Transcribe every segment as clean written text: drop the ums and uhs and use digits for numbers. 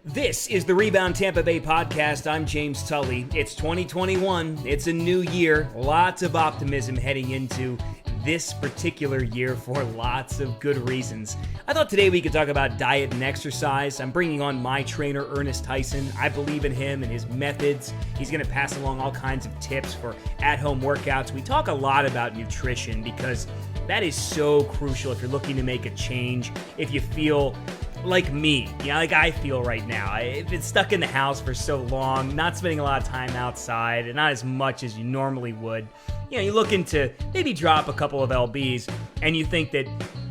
This is the Rebound Tampa Bay podcast. I'm James Tully. It's 2021. It's a new year. Lots of optimism heading into this particular year for lots of good reasons. I thought today we could talk about diet and exercise. I'm bringing on my trainer, Earnest Tyson. I believe in him and his methods. He's going to pass along all kinds of tips for at-home workouts. We talk a lot about nutrition because that is so crucial if you're looking to make a change, if you feel like me, like I feel right now. I've been stuck in the house for so long, not spending a lot of time outside, and not as much as you normally would. You're looking to maybe drop a couple of lbs, and you think that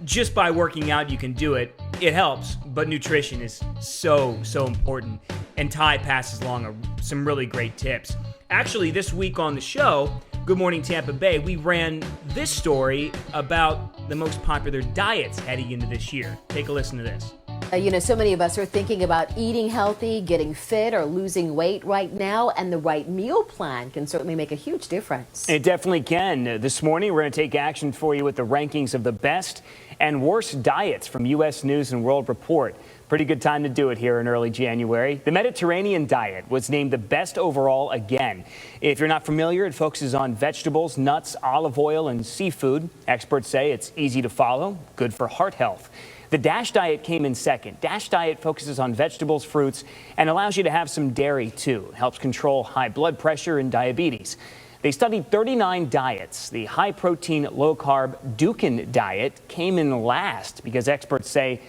just by working out you can do it. It helps, but nutrition is so important, and Ty passes along some really great tips. Actually, this week on the show, Good Morning Tampa Bay, we ran this story about the most popular diets heading into this year. Take a listen to this. So many of us are thinking about eating healthy, getting fit, or losing weight right now, and the right meal plan can certainly make a huge difference. It definitely can. This morning, we're going to take action for you with the rankings of the best and worst diets from U.S. News and World Report. Pretty good time to do it here in early January. The Mediterranean diet was named the best overall again. If you're not familiar, it focuses on vegetables, nuts, olive oil, and seafood. Experts say it's easy to follow, good for heart health. The DASH diet came in second. DASH diet focuses on vegetables, fruits, and allows you to have some dairy too. It helps control high blood pressure and diabetes. They studied 39 diets. The high-protein, low-carb Dukan diet came in last because experts say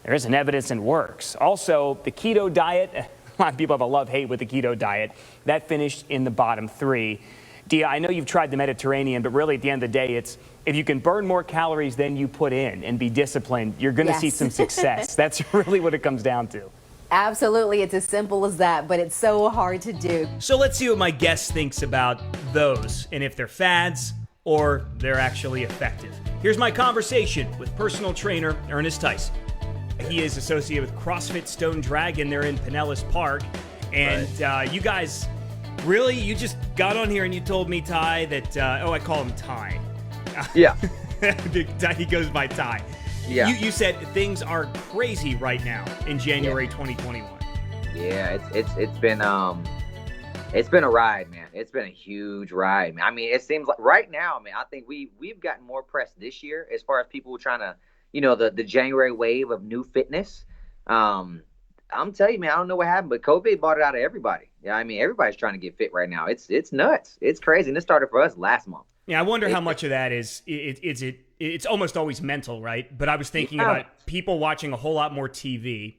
there isn't evidence it works. Also, the keto diet, a lot of people have a love-hate with the keto diet. That finished in the bottom three. Dia, I know you've tried the Mediterranean, but really at the end of the day, it's if you can burn more calories than you put in and be disciplined, you're going to see some success. That's really what it comes down to. Absolutely. It's as simple as that, but it's so hard to do. So let's see what my guest thinks about those and if they're fads or they're actually effective. Here's my conversation with personal trainer Earnest Tyson. He is associated with CrossFit Stone Dragon. They're in Pinellas Park. And you guys, really, you just got on here and you told me, Ty, that, I call him Ty. Yeah. He goes by Ty. Yeah. You said things are crazy right now in January 2021. Yeah, it's been a ride, man. It's been a huge ride, man. I mean, it seems like right now, man, I think we've gotten more press this year as far as people trying to, the January wave of new fitness. I'm telling you, man, I don't know what happened, but COVID bought it out of everybody. Yeah, I mean, everybody's trying to get fit right now. It's nuts. It's crazy. And it started for us last month. Yeah, I wonder how much of that is it's almost always mental, right? But I was thinking about people watching a whole lot more TV.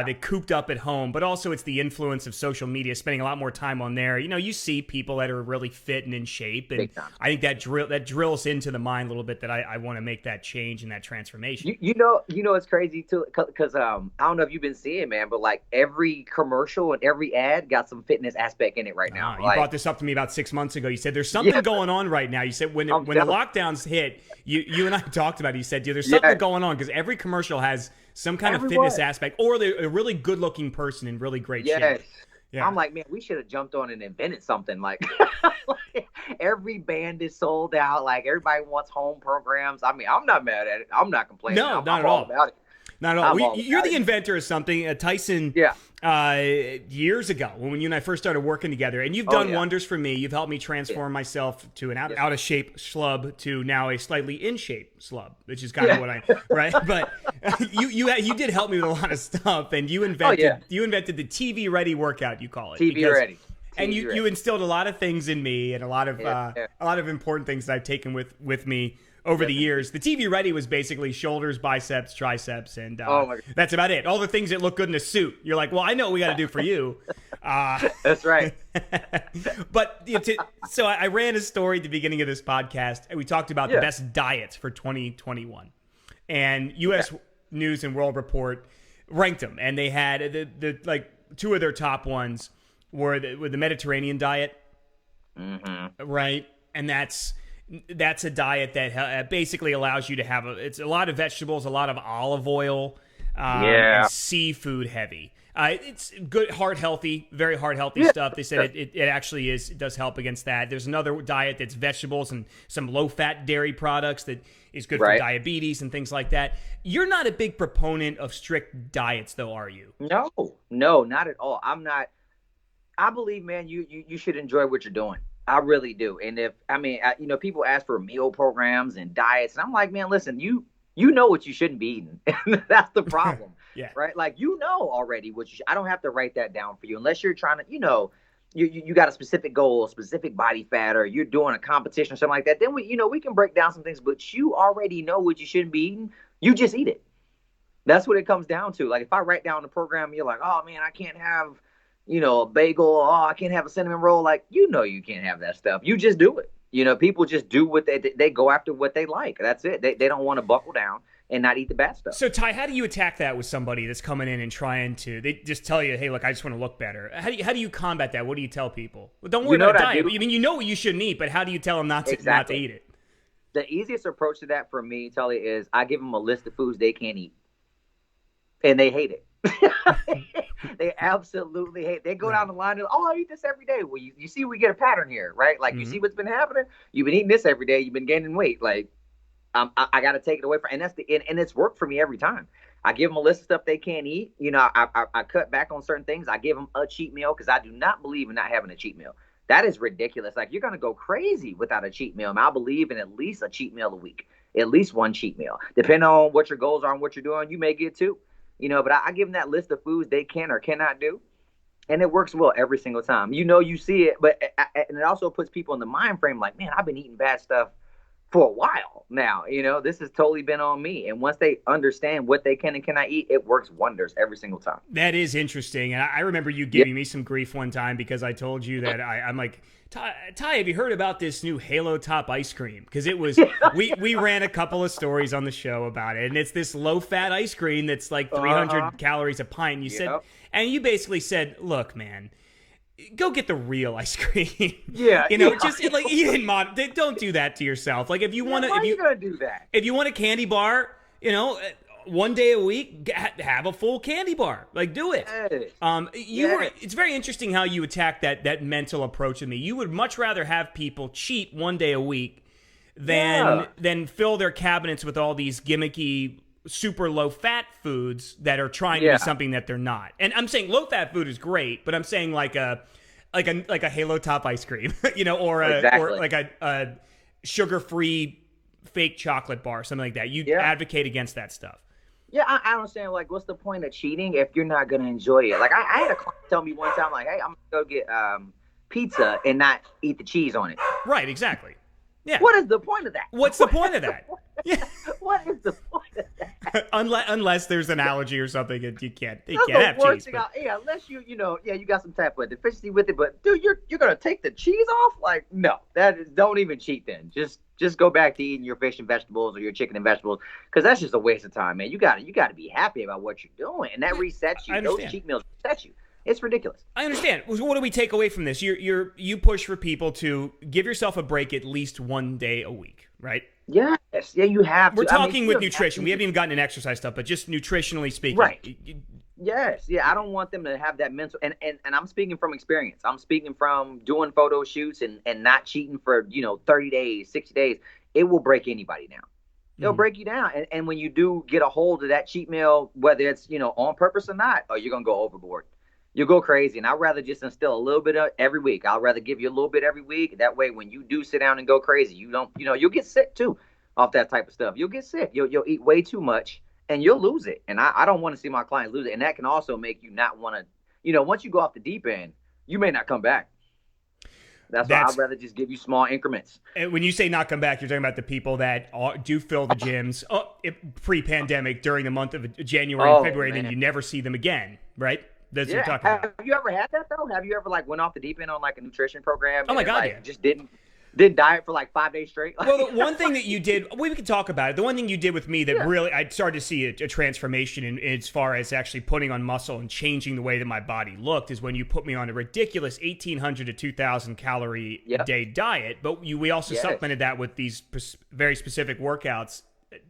They cooped up at home, but also it's the influence of social media, spending a lot more time on there. You see people that are really fit and in shape, and I think that drills into the mind a little bit that I want to make that change and that transformation. It's crazy too, because I don't know if you've been seeing, man, but like every commercial and every ad got some fitness aspect in it right now. You brought this up to me about 6 months ago. You said there's something going on right now. You said when the lockdowns hit, you and I talked about it. You said there's something going on because every commercial has some kind of fitness aspect, or they're a really good-looking person in really great shape. Yeah. I'm like, man, we should have jumped on and invented something. Like, every band is sold out. Like, everybody wants home programs. I mean, I'm not mad at it. I'm not complaining. No, I'm not at all. About it. Not at all. You're the inventor of something, Tyson. Yeah. Years ago, when you and I first started working together, and you've done wonders for me. You've helped me transform myself to an out of shape schlub to now a slightly in shape schlub, which is kind of what I right. But you did help me with a lot of stuff, and you invented the TV ready workout, you call it. TV ready. And you instilled a lot of things in me, and a lot of important things that I've taken with me over the years. The TV ready was basically shoulders, biceps, triceps, and that's about it. All the things that look good in a suit. You're like, well, I know what we got to do for you. That's right. But so I ran a story at the beginning of this podcast, and we talked about the best diets for 2021. And U.S. News and World Report ranked them, and they had the like two of their top ones were the Mediterranean diet, right? And that's a diet that basically allows you to have it's a lot of vegetables, a lot of olive oil, and seafood heavy. It's good, heart healthy, very heart healthy stuff. They said it actually is. It does help against that. There's another diet that's vegetables and some low fat dairy products that is good for diabetes and things like that. You're not a big proponent of strict diets, though, are you? No, not at all. I'm not. I believe, man, you should enjoy what you're doing. I really do. And people ask for meal programs and diets, and I'm like, man, listen, you know what you shouldn't be eating. That's the problem. Right? Like, already what you should. I don't have to write that down for you unless you're trying to, you got a specific goal, specific body fat, or you're doing a competition or something like that. Then we can break down some things, but you already know what you shouldn't be eating. You just eat it. That's what it comes down to. Like, if I write down the program, you're like, oh man, I can't have, a bagel. Oh, I can't have a cinnamon roll. Like, you can't have that stuff. You just do it. People just do what they go after what they like. That's it. They don't want to buckle down and not eat the bad stuff. So, Ty, how do you attack that with somebody that's coming in and trying to, they just tell you, hey, look, I just want to look better. How do you combat that? What do you tell people? Well, don't worry about diet. You know what you shouldn't eat, but how do you tell them not to eat it? The easiest approach to that for me, Tully, is I give them a list of foods they can't eat. And they hate it. They absolutely hate it. They go down the line and, I eat this every day. Well, you see we get a pattern here, right? Like, you see what's been happening? You've been eating this every day. You've been gaining weight. Like, I got to take it away from, and it's worked for me every time. I give them a list of stuff they can't eat. I cut back on certain things. I give them a cheat meal because I do not believe in not having a cheat meal. That is ridiculous. Like, you're going to go crazy without a cheat meal. I believe in at least a cheat meal a week, at least one cheat meal. Depending on what your goals are and what you're doing, you may get two. But I give them that list of foods they can or cannot do, and it works well every single time. You see it, and it also puts people in the mind frame like, man, I've been eating bad stuff for a while now. This has totally been on me. And once they understand what they can and cannot eat, it works wonders every single time. That is interesting. And I remember you giving me some grief one time because I told you that I'm like, Ty, have you heard about this new Halotop ice cream? Because it was, we ran a couple of stories on the show about it, and it's this low-fat ice cream that's like 300 calories a pint. And you said, and you basically said, look, man, go get the real ice cream. Just like don't do that to yourself. Like, if you want to, why are you gonna do that? If you want a candy bar, one day a week, have a full candy bar. Like, do it. It's very interesting how you attack that mental approach with me. You would much rather have people cheat one day a week than fill their cabinets with all these gimmicky, super low-fat foods that are trying to be something that they're not. And I'm saying low-fat food is great, but I'm saying like a Halotop ice cream, or like a sugar-free fake chocolate bar, something like that. You advocate against that stuff. Yeah, I understand. Like, what's the point of cheating if you're not going to enjoy it? Like, I had a client tell me one time, like, hey, I'm going to go get pizza and not eat the cheese on it. Right, exactly. Yeah. What is the point of that? What's the point of that? Yeah. What is the point of that? unless there's an allergy or something, and you can't have cheese. Unless you got some type of deficiency with it, but dude, you're gonna take the cheese off? Like, no, don't even cheat then. Just go back to eating your fish and vegetables or your chicken and vegetables, because that's just a waste of time, man. You got to be happy about what you're doing, and that resets you. Those cheat meals reset you. It's ridiculous. I understand. What do we take away from this? You push for people to give yourself a break at least one day a week, right? Yes. Yeah, you have to. We're talking with nutrition. We haven't even gotten an exercise stuff, but just nutritionally speaking. Right. Yes. Yeah, I don't want them to have that mental, and I'm speaking from experience. I'm speaking from doing photo shoots and not cheating for, 30 days, 60 days. It will break anybody down. It'll break you down. And when you do get a hold of that cheat meal, whether it's, on purpose or not, you're going to go overboard. You'll go crazy. And I'd rather just instill a little bit of every week. I'd rather give you a little bit every week. That way, when you do sit down and go crazy, you don't, you'll get sick too off that type of stuff. You'll get sick. You'll eat way too much and you'll lose it. And I don't want to see my clients lose it. And that can also make you not want to, once you go off the deep end, you may not come back. That's why I'd rather just give you small increments. And when you say not come back, you're talking about the people that do fill the gyms pre-pandemic during the month of January and February, and then you never see them again, right? That's what you're talking about. Have you ever had that, though? Have you ever, went off the deep end on, a nutrition program? Oh, my God, yeah. Just didn't diet for, 5 days straight? Well, the one thing that you did, we can talk about it. The one thing you did with me that really, I started to see a transformation in as far as actually putting on muscle and changing the way that my body looked is when you put me on a ridiculous 1,800 to 2,000 calorie a day diet. But we also supplemented that with these very specific workouts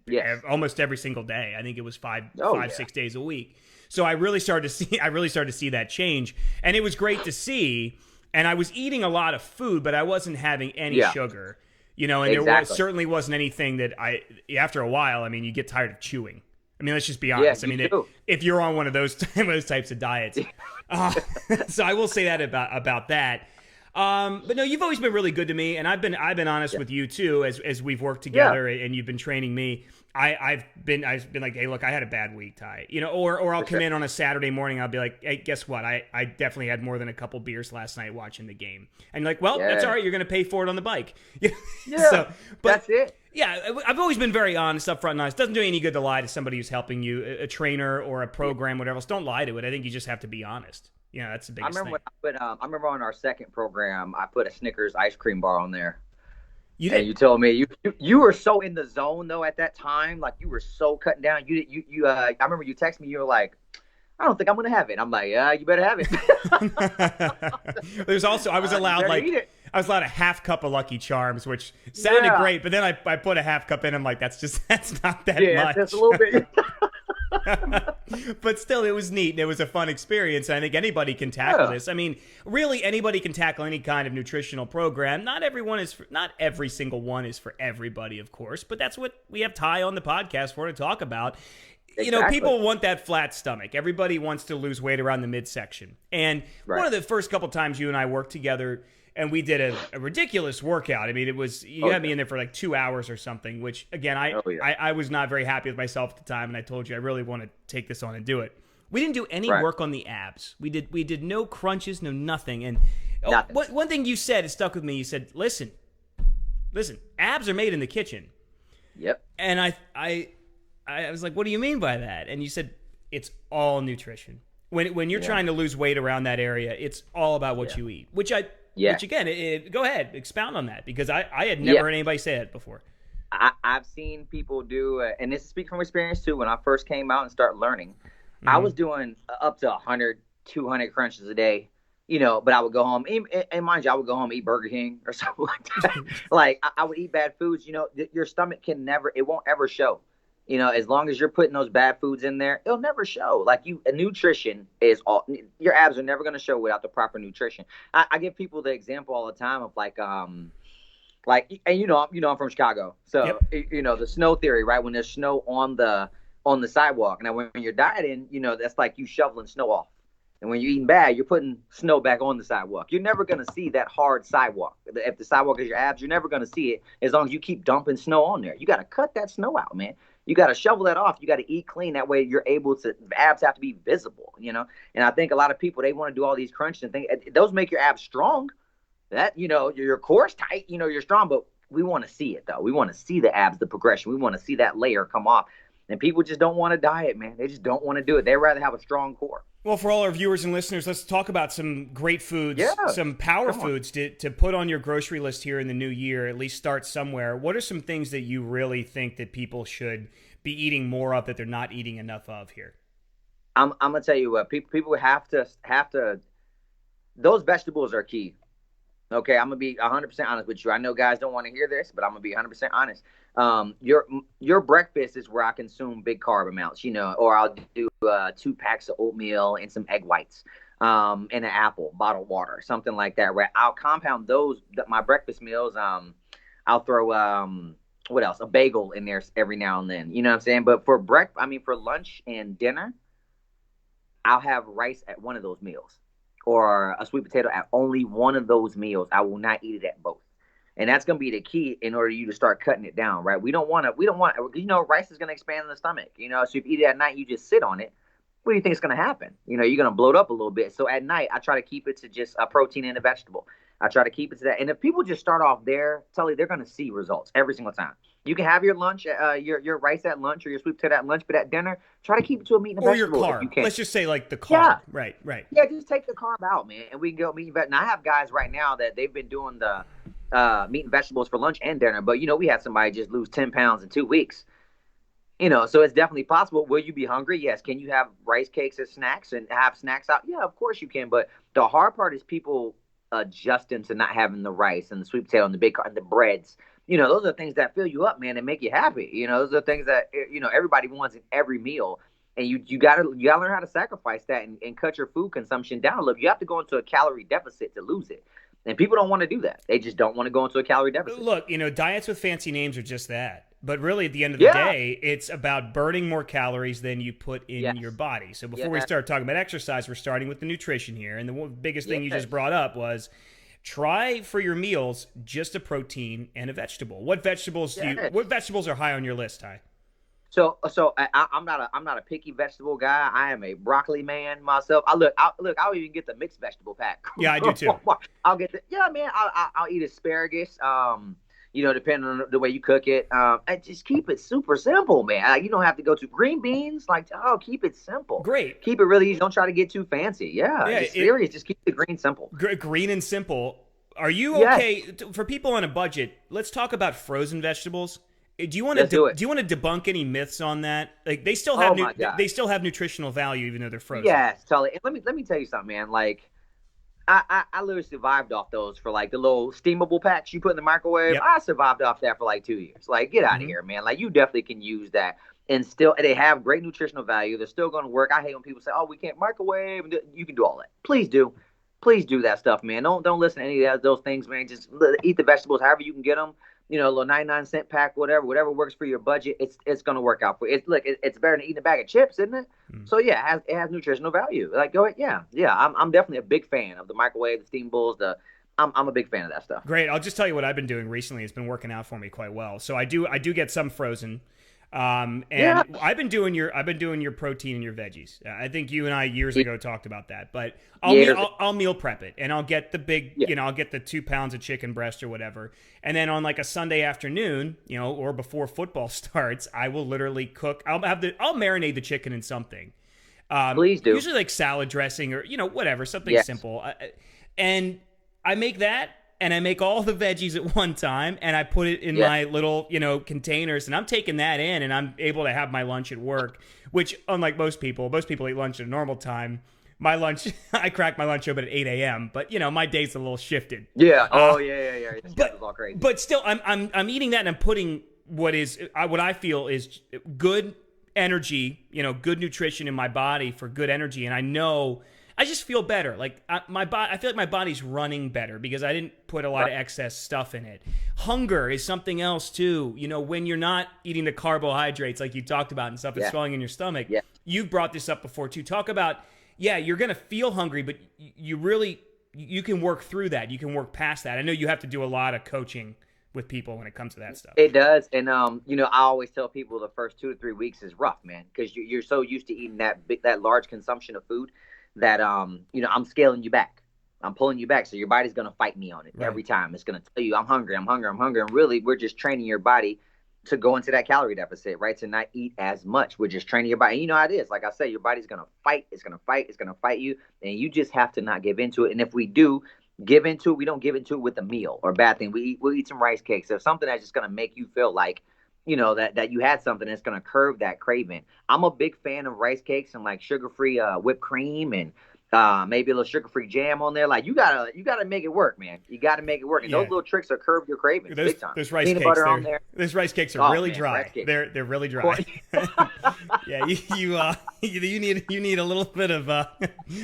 Yes. almost every single day. I think it was five, Oh, yeah. 6 days a week. So I really started to see that change, and it was great to see. And I was eating a lot of food, but I wasn't having any sugar, and there certainly wasn't anything that after a while, I mean, you get tired of chewing. I mean, let's just be honest. Yeah, I mean, if you're on one of those types of diets, so I will say that about that. But no, you've always been really good to me, and I've been honest with you too, as we've worked together, and you've been training me. I've been like, hey, look, I had a bad week, Ty. Or I'll come in on a Saturday morning. I'll be like, hey, guess what? I definitely had more than a couple beers last night watching the game. And you're like, well, that's all right. You're going to pay for it on the bike. But that's it. Yeah, I've always been very honest, upfront and honest. It doesn't do any good to lie to somebody who's helping you, a trainer or a program, whatever else. Don't lie to it. I think you just have to be honest. That's the biggest thing. I remember on our second program, I put a Snickers ice cream bar on there. You did? And you told me you were so in the zone though at that time, like you were so cutting down. I remember you texted me. You were like, I don't think I'm gonna have it. I'm like, yeah, you better have it. There's also I was allowed a half cup of Lucky Charms, which sounded great, but then I put a half cup in. I'm like, that's not that much. Yeah, just a little bit. But still, it was neat and it was a fun experience. And I think anybody can tackle this. I mean, really, anybody can tackle any kind of nutritional program. Not every single one is for everybody, of course. But that's what we have Ty on the podcast for to talk about. Exactly. People want that flat stomach. Everybody wants to lose weight around the midsection. And one of the first couple times you and I worked together, and we did a ridiculous workout. I mean, it was had me in there for like 2 hours or something, which, again, I was not very happy with myself at the time, and I told you I really want to take this on and do it. We didn't do any work on the abs. We did no crunches, no nothing. And one thing you said, it stuck with me. You said, listen, abs are made in the kitchen. Yep. And I was like, what do you mean by that? And you said, it's all nutrition. When you're trying to lose weight around that area, it's all about what you eat, which again, go ahead, expound on that, because I had never heard anybody say it before. I've seen people do, and this speaks from experience too, when I first came out and started learning, I was doing up to 100, 200 crunches a day, but I would go home, and mind you, I would go home, eat Burger King or something like that. Like, I would eat bad foods, your stomach it won't ever show. As long as you're putting those bad foods in there, it'll never show. Like nutrition is all. Your abs are never going to show without the proper nutrition. I give people the example all the time of and I'm from Chicago, so the snow theory, right? When there's snow on the sidewalk, now when you're dieting, that's like you shoveling snow off. And when you're eating bad, you're putting snow back on the sidewalk. You're never going to see that hard sidewalk. If the sidewalk is your abs, you're never going to see it as long as you keep dumping snow on there. You got to cut that snow out, man. You got to shovel that off. You got to eat clean. That way you're able to, the abs have to be visible, And I think a lot of people, they want to do all these crunches and think those make your abs strong. That, your core's tight, you're strong, but we want to see it though. We want to see the abs, the progression. We want to see that layer come off. And people just don't want to diet, man. They just don't want to do it. They'd rather have a strong core. Well, for all our viewers and listeners, let's talk about some great foods, some power foods to put on your grocery list here in the new year, at least start somewhere. What are some things that you really think that people should be eating more of that they're not eating enough of here? I'm going to tell you what, people have to, those vegetables are key. Okay, I'm going to be 100% honest with you. I know guys don't want to hear this, but I'm going to be 100% honest. Your breakfast is where I consume big carb amounts, or I'll do 2 packs of oatmeal and some egg whites, and an apple, bottled water, something like that, right? I'll compound my breakfast meals. I'll throw, what else? A bagel in there every now and then, you know what I'm saying? But for for lunch and dinner, I'll have rice at one of those meals, or a sweet potato at only one of those meals. I will not eat it at both. And that's going to be the key in order for you to start cutting it down, right? We don't want rice is going to expand in the stomach, so if you eat it at night, you just sit on it. What do you think is going to happen? You're going to bloat up a little bit. So at night, I try to keep it to just a protein and a vegetable. I try to keep it to that. And if people just start off there, Tully, they're going to see results every single time. You can have your lunch, your rice at lunch, or your sweet potato at lunch, but at dinner, try to keep it to a meat and a vegetable. Or your carb. If you can. Let's just say like the carb. Yeah. Right. Yeah, just take the carb out, man, and we can go meat and vegetable. And I have guys right now that they've been doing the meat and vegetables for lunch and dinner, but we had somebody just lose 10 pounds in 2 weeks. So it's definitely possible. Will you be hungry? Yes. Can you have rice cakes as snacks and have snacks out? Yeah, of course you can. But the hard part is people adjusting to not having the rice and the sweet potato and the big and the breads those are things that fill you up, man, and make you happy. Those are things that everybody wants in every meal. And you gotta learn how to sacrifice that and cut your food consumption down a little. You have to go into a calorie deficit to lose it. And people don't want to do that. They just don't want to go into a calorie deficit. Look, diets with fancy names are just that. But really, at the end of the day, it's about burning more calories than you put in your body. So before we start talking about exercise, we're starting with the nutrition here. And the biggest thing you just brought up was try for your meals just a protein and a vegetable. What vegetables are high on your list, Ty? So I'm not a picky vegetable guy. I am a broccoli man myself. I'll even get the mixed vegetable pack. Yeah, I do too. I'll get I'll eat asparagus. Depending on the way you cook it. And just keep it super simple, man. You don't have to go to green beans. Keep it simple. Great. Keep it really easy. Don't try to get too fancy. Serious. Just keep the green simple. Green and simple. Are you okay for people on a budget? Let's talk about frozen vegetables. Do you want to debunk any myths on that? Like they still have nutritional value even though they're frozen. Yes, totally. And let me tell you something, man. Like I literally survived off those for the little steamable packs you put in the microwave. Yep. I survived off that for 2 years. Get out of here, man. You definitely can use that, and still they have great nutritional value. They're still going to work. I hate when people say, "Oh, we can't microwave." You can do all that. Please do that stuff, man. Don't listen to any of those things, man. Just eat the vegetables however you can get them. A little 99-cent pack, whatever works for your budget. It's going to work out for you. It's better than eating a bag of chips, isn't it? So it has nutritional value. Go ahead, I'm definitely a big fan of the microwave, the steam bowls. I'm a big fan of that stuff. Great. I'll just tell you what I've been doing recently. It's been working out for me quite well. So I do get some frozen. I've been doing your protein and your veggies. I think you and I years ago talked about that, but I'll meal prep it and I'll get the big, I'll get the 2 pounds of chicken breast or whatever. And then on a Sunday afternoon, or before football starts, I will literally cook. I'll marinate the chicken in something. Please do. Usually salad dressing or, whatever, something simple. And I make that. And I make all the veggies at one time, and I put it in my little, containers, and I'm taking that in, and I'm able to have my lunch at work, which, unlike most people eat lunch at a normal time. My lunch, I crack my lunch open at 8 a.m., but, my day's a little shifted. Yeah. It's all crazy. But still, I'm eating that, and I'm pputting what I feel is good energy, good nutrition in my body for good energy, and I just feel better. I feel like my body's running better because I didn't put a lot of excess stuff in it. Hunger is something else too. When you're not eating the carbohydrates like you talked about and stuff is swelling in your stomach. Yeah. You've brought this up before too. Talk about, you're going to feel hungry, but you can work through that. You can work past that. I know you have to do a lot of coaching with people when it comes to that stuff. It does. And, I always tell people the first 2 to 3 weeks is rough, man, because you're so used to eating that large consumption of food that I'm scaling you back. I'm pulling you back. So your body's going to fight me on it every time. It's going to tell you I'm hungry. And really, we're just training your body to go into that calorie deficit, right? To not eat as much. We're just training your body. And you know how it is. Like I said, your body's going to fight. It's going to fight you. And you just have to not give into it. And if we do give into it, we don't give into it with a meal or bad thing. We'll eat some rice cakes or something that's just going to make you feel like, that you had something that's going to curb that craving. I'm a big fan of rice cakes and sugar-free whipped cream and maybe a little sugar-free jam on there. You gotta make it work, man. You gotta make it work. And those little tricks will curb your cravings big time. Those rice cakes, butter on there. Those rice cakes are really dry. They're really dry. You need a little bit of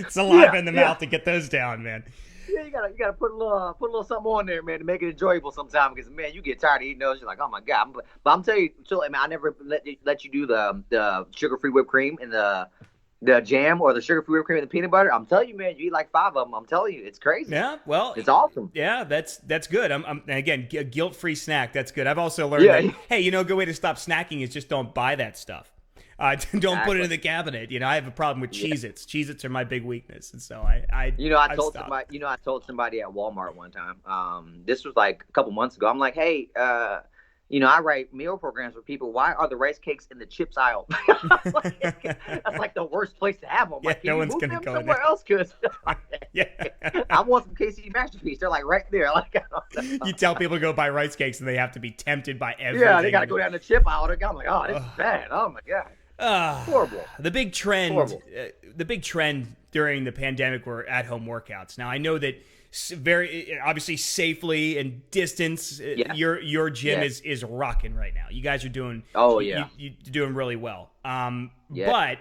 saliva in the mouth to get those down, man. Yeah, you gotta put a little something on there, man, to make it enjoyable sometimes. Because man, you get tired of eating those. You're like, oh my god. But I'm telling you, I never let you do the sugar-free whipped cream and the jam or the sugar-free whipped cream and the peanut butter. I'm telling you, man, you eat 5 of them. I'm telling you, it's crazy. Yeah, well, it's awesome. Yeah, that's good. I'm again, a guilt-free snack. That's good. I've also learned that hey, a good way to stop snacking is just don't buy that stuff. Don't put it in the cabinet. I have a problem with Cheez-Its. Cheez-Its are my big weakness, and so I told somebody at Walmart one time. This was a couple months ago. I'm like, hey, I write meal programs for people. Why are the rice cakes in the chips aisle? That's the worst place to have them. Yeah, no one's gonna go somewhere else. Cause I want some KC masterpiece. They're right there. You tell people to go buy rice cakes, and they have to be tempted by everything. Yeah, they gotta go down the chip aisle. I'm like, oh, this is bad. Oh my god. Horrible. The big trend during the pandemic were at-home workouts. Now I know that very obviously safely and distance. Yeah. Your gym Yes. is rocking right now. You guys are doing Oh, yeah. you're doing really well. Yeah. But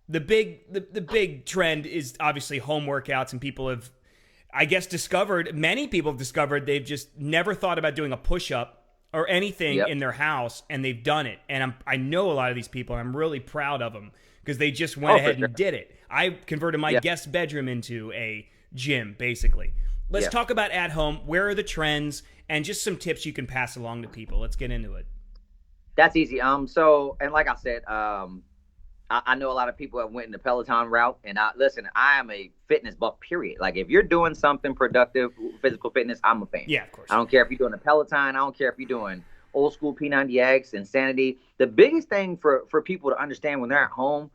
the big trend is obviously home workouts, and people have, I guess, many people have discovered they've just never thought about doing a push-up or anything Yep. in their house, and they've done it. And I know a lot of these people, and I'm really proud of them because they just went ahead and did it. I converted my guest bedroom into a gym, basically. Let's talk about at home. Where are the trends and just some tips you can pass along to people? Let's get into it. That's easy. So, and like I said, I know a lot of people have went in the Peloton route, and listen, I am a fitness buff, period. Like, if you're doing something productive, physical fitness, I'm a fan. Yeah, of course. I don't care if you're doing a Peloton. I don't care if you're doing old school P90X, Insanity. The biggest thing for people to understand when they're at home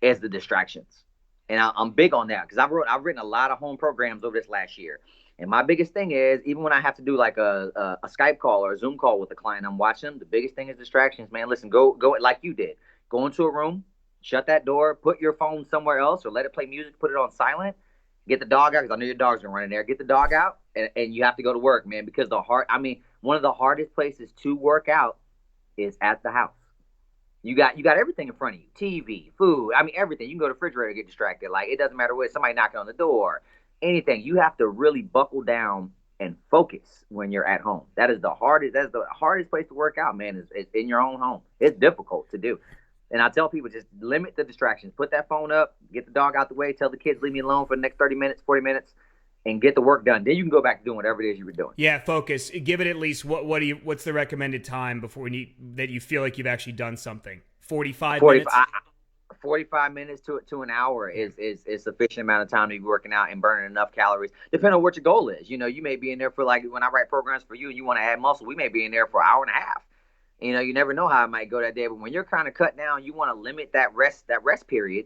is the distractions. And I'm big on that because I've written a lot of home programs over this last year. And my biggest thing is, even when I have to do like a Skype call or a Zoom call with a client, I'm watching them. The biggest thing is distractions, man. Listen, go like you did. Go into a room, shut that door, put your phone somewhere else, or let it play music, put it on silent. Get the dog out, because I know your dog's gonna run in there. Get the dog out, and you have to go to work, man, because one of the hardest places to work out is at the house. You got everything in front of you, TV, food, everything. You can go to the refrigerator and get distracted. Like, it doesn't matter what, somebody knocking on the door, anything. You have to really buckle down and focus when you're at home. That's the hardest place to work out, man, is in your own home. It's difficult to do. And I tell people, just limit the distractions. Put that phone up, get the dog out the way, tell the kids leave me alone for the next 30 minutes, 40 minutes, and get the work done. Then you can go back to doing whatever it is you were doing. Yeah, focus. Give it at least what's the recommended time before that you feel like you've actually done something? 45 minutes? 45 minutes to an hour is sufficient amount of time to be working out and burning enough calories, depending on what your goal is. You may be in there for, like, when I write programs for you and you want to add muscle, we may be in there for an hour and a half. You never know how it might go that day. But when you're kind of cut down, you want to limit that rest period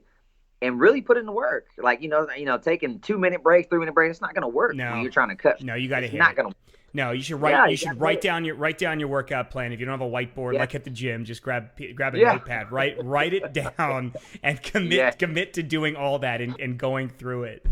and really put in the work. Like, taking 2-minute breaks, 3-minute breaks, it's not going to work when you're trying to cut. No, you got to hit not it. Gonna, no, you should write down your workout plan. If you don't have a whiteboard, like at the gym, just grab a notepad, write it down, and commit to doing all that and going through it.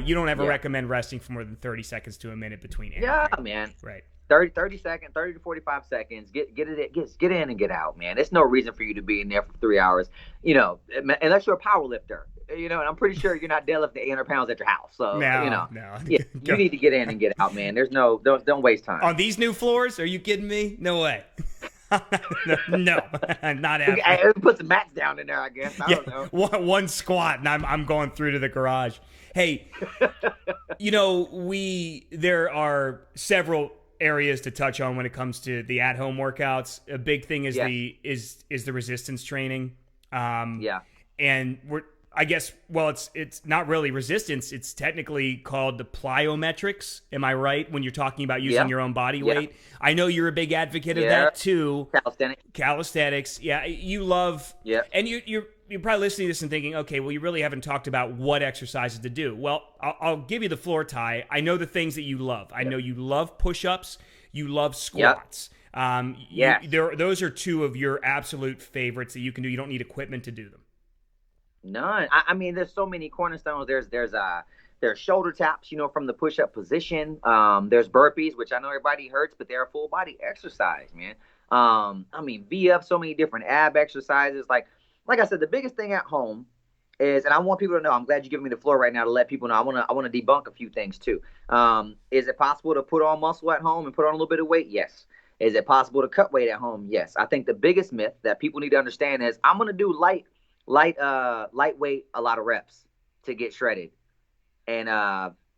You don't ever recommend resting for more than 30 seconds to a minute between anything. Yeah, man. Right. 30 to 45 seconds. Get in and get out, man. There's no reason for you to be in there for 3 hours, unless you're a power lifter, and I'm pretty sure you're not deadlifting 800 pounds at your house. So, no. Yeah, you need to get in and get out, man. There's don't waste time. On these new floors? Are you kidding me? No way. No, not after. I put some mats down in there, I guess. I don't know. One squat, and I'm going through to the garage. Hey, there are several areas to touch on when it comes to the at-home workouts. A big thing is the resistance training. And it's not really resistance. It's technically called the plyometrics. Am I right when you're talking about using your own body weight? I know you're a big advocate of that too. Calisthenics. Yeah, you love. Yeah. And you're probably listening to this and thinking, okay, well, you really haven't talked about what exercises to do. Well, I'll give you the floor, Ty. I know the things that you love. I know you love push-ups. You love squats. Those are two of your absolute favorites that you can do. You don't need equipment to do them. None. There's so many cornerstones. There's shoulder taps, from the push-up position. There's burpees, which I know everybody hurts, but they're a full body exercise, man. V-up, so many different ab exercises. Like I said, the biggest thing at home is, and I want people to know, I'm glad you're giving me the floor right now to let people know. I want to debunk a few things too. Is it possible to put on muscle at home and put on a little bit of weight? Yes. Is it possible to cut weight at home? Yes. I think the biggest myth that people need to understand is I'm going to do lightweight, a lot of reps to get shredded. And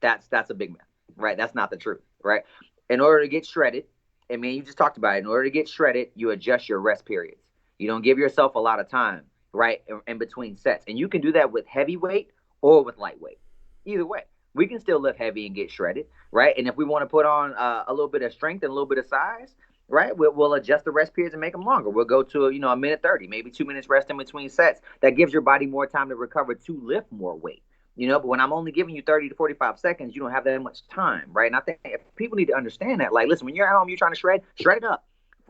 that's a big myth, right? That's not the truth, right? In order to get shredded, you just talked about it. In order to get shredded, you adjust your rest periods. You don't give yourself a lot of time, right, in between sets. And you can do that with heavy weight or with lightweight. Either way, we can still lift heavy and get shredded, right? And if we want to put on a little bit of strength and a little bit of size, right, we'll adjust the rest periods and make them longer. We'll go to, a minute 30, maybe 2 minutes rest in between sets. That gives your body more time to recover to lift more weight. But when I'm only giving you 30 to 45 seconds, you don't have that much time, right? And I think if people need to understand that. Like, listen, when you're at home, you're trying to shred it up.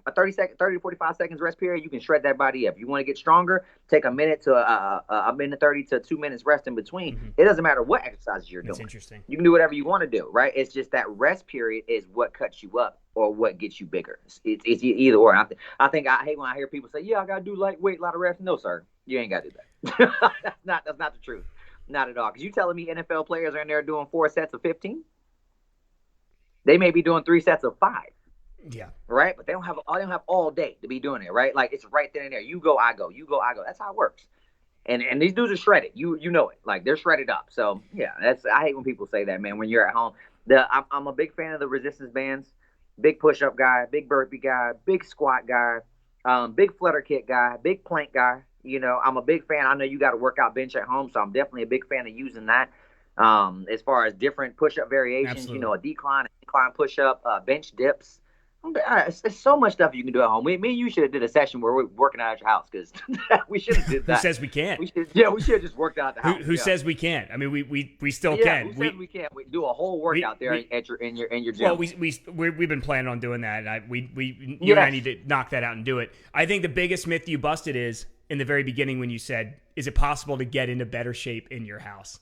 a 30 to 45 seconds rest period, you can shred that body up. If you want to get stronger, take a minute to a minute 30 to 2 minutes rest in between. Mm-hmm. It doesn't matter what exercises you're That's doing. interesting. You can do whatever you want to do, right? It's just that rest period is what cuts you up or what gets you bigger. It's either or. I hate when I hear people say, "Yeah, I gotta do lightweight, a lot of reps." No, sir, you ain't gotta do that. That's not the truth. Not at all. Because you telling me NFL players are in there doing 4 sets of 15? They may be doing 3 sets of 5. Yeah. Right. But they don't have all day to be doing it. Right. Like it's right then and there. You go, I go. You go, I go. That's how it works. And these dudes are shredded. You know it. Like they're shredded up. So yeah, I hate when people say that, man. When you're at home, I'm a big fan of the resistance bands. Big push-up guy, big burpee guy, big squat guy, big flutter kick guy, big plank guy. You know, I'm a big fan. I know you got to work out bench at home, so I'm definitely a big fan of using that. As far as different push-up variations, Absolutely. you know, a decline push-up, bench dips. There's so much stuff you can do at home. Me and you should have did a session where we're working out at your house because we should have did that. Who says we can't? We should have just worked out at the house. Who says we can't? I mean, we still yeah, can. Who says we can't? We do a whole workout in your gym. Well, we've been planning on doing that. And you and I need to knock that out and do it. I think the biggest myth you busted is in the very beginning when you said, "Is it possible to get into better shape in your house?"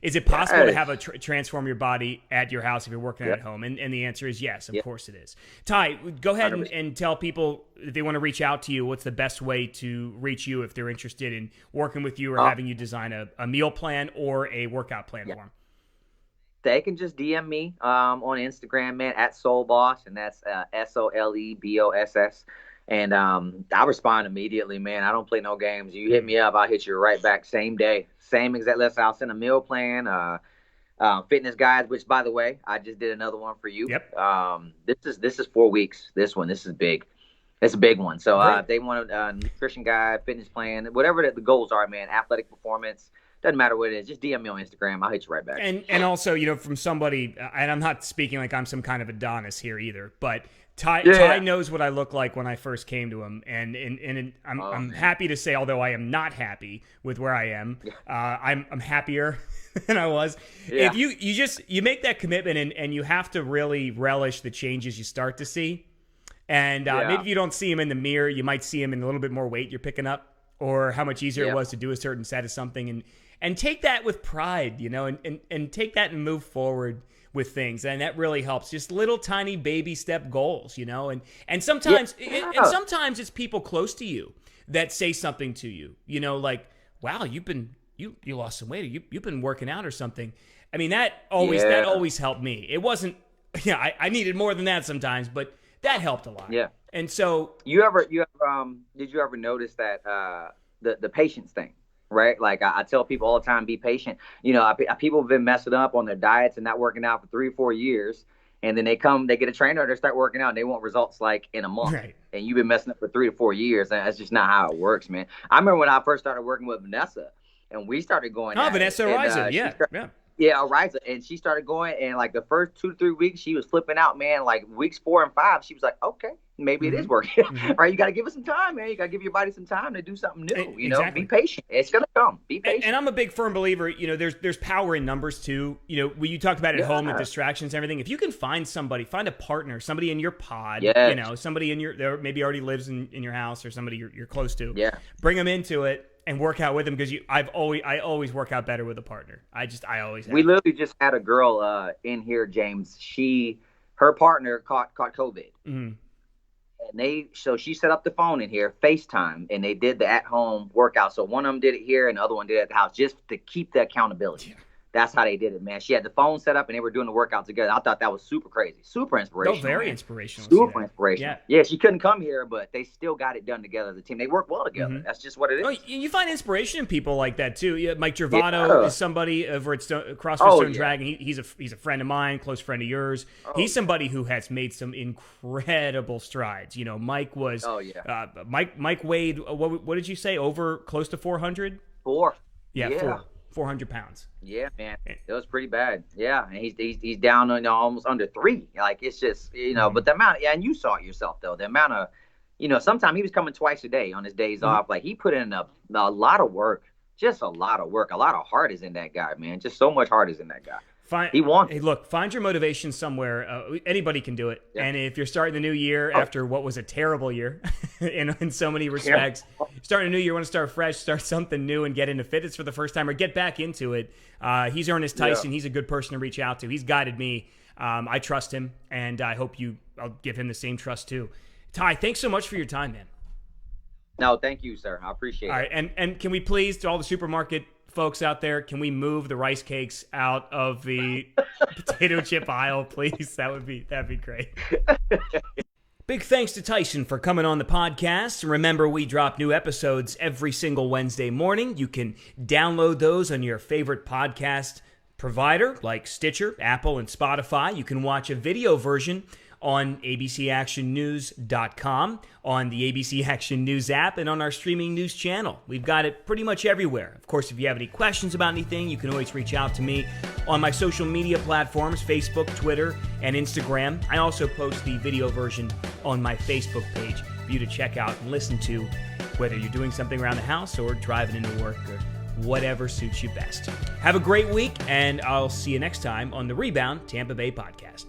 Is it possible to have a transform your body at your house if you're working at home? And the answer is yes, of course it is. Ty, go ahead and tell people if they want to reach out to you, what's the best way to reach you if they're interested in working with you or having you design a meal plan or a workout plan for them? They can just DM me on Instagram, man, at SoulBoss, and that's SOLEBOSS. And I respond immediately, man. I don't play no games. You hit me up, I'll hit you right back same day. Same exact list. I'll send a meal plan, fitness guides, which, by the way, I just did another one for you. Yep. This is 4 weeks. This is big. It's a big one. So if they want a nutrition guide, fitness plan, whatever the goals are, man, athletic performance, doesn't matter what it is. Just DM me on Instagram. I'll hit you right back. And also, you know, from somebody, and I'm not speaking like I'm some kind of Adonis here either, but Ty knows what I look like when I first came to him, and I'm happy to say, although I am not happy with where I am, I'm happier than I was. Yeah. If you make that commitment and you have to really relish the changes you start to see, and maybe if you don't see him in the mirror, you might see him in a little bit more weight you're picking up, or how much easier it was to do a certain set of something, and take that with pride, you know, and take that and move forward with things, and that really helps. Just little tiny baby step goals, you know, and sometimes sometimes it's people close to you that say something to you, you know, like, wow, you lost some weight, or you've been working out or something. I mean, that always helped me. It wasn't, I needed more than that sometimes, but that helped a lot. Yeah. And so did you ever notice that the patience thing? Right? Like I tell people all the time, be patient. You know, people have been messing up on their diets and not working out for 3 or 4 years. And then they get a trainer, they start working out, and they want results like in a month. Right. And you've been messing up for 3 to 4 years. And that's just not how it works, man. I remember when I first started working with Vanessa, and we started going. Oh, Vanessa Riza, Yeah, Riza. And she started going, and like the first 2 to 3 weeks, she was flipping out, man. Like weeks 4 and 5, she was like, okay, maybe it is working. Right? You got to give it some time, man. You got to give your body some time to do something new. You know, be patient. It's gonna come. Be patient. And I'm a big firm believer. You know, there's power in numbers too. You know, when you talked about at home with distractions and everything. If you can find a partner, somebody in your pod, you know, somebody there maybe already lives in your house, or somebody you're close to. Yeah. Bring them into it and work out with them, because I always work out better with a partner. I always have. We literally just had a girl in here, James. Her partner caught COVID. Mm-hmm. And so she set up the phone in here, FaceTime, and they did the at-home workout. So one of them did it here and the other one did it at the house, just to keep the accountability. Yeah. That's how they did it, man. She had the phone set up and they were doing the workout together. I thought that was super crazy, super inspirational. Very inspirational. Super inspirational. Yeah, she couldn't come here, but they still got it done together as a team. They work well together. Mm-hmm. That's just what it is. Oh, you find inspiration in people like that too. Yeah, Mike Gervano is somebody over at CrossFit Stone Dragon. He's a friend of mine, close friend of yours. He's somebody who has made some incredible strides. You know, Mike was. Mike weighed. What did you say? Over close to 400. 4. Yeah. 400 pounds. Yeah, man, it was pretty bad. Yeah, and he's down on almost under 3. Like it's just, you know, but the amount. Yeah, and you saw it yourself though. The amount of, you know, sometimes he was coming twice a day on his days off. Like he put in a lot of work. Just a lot of work. A lot of heart is in that guy, man. Just so much heart is in that guy. He won. Hey, look, find your motivation somewhere. Anybody can do it. Yeah. And if you're starting the new year after what was a terrible year in so many respects, starting a new year, want to start fresh, start something new and get into fitness for the first time or get back into it. He's Earnest Tyson. Yeah. He's a good person to reach out to. He's guided me. I trust him, and I hope I'll give him the same trust too. Ty, thanks so much for your time, man. No, thank you, sir. I appreciate it. All right, and can we please, to all the supermarket folks out there, can we move the rice cakes out of the potato chip aisle, please? That'd be great. Big thanks to Tyson for coming on the podcast. Remember, we drop new episodes every single Wednesday morning. You can download those on your favorite podcast provider like Stitcher, Apple, and Spotify. You can watch a video version on abcactionnews.com, on the ABC Action News app, and on our streaming news channel. We've got it pretty much everywhere. Of course, if you have any questions about anything, you can always reach out to me on my social media platforms, Facebook, Twitter, and Instagram. I also post the video version on my Facebook page for you to check out and listen to, whether you're doing something around the house or driving into work or whatever suits you best. Have a great week, and I'll see you next time on the Rebound Tampa Bay podcast.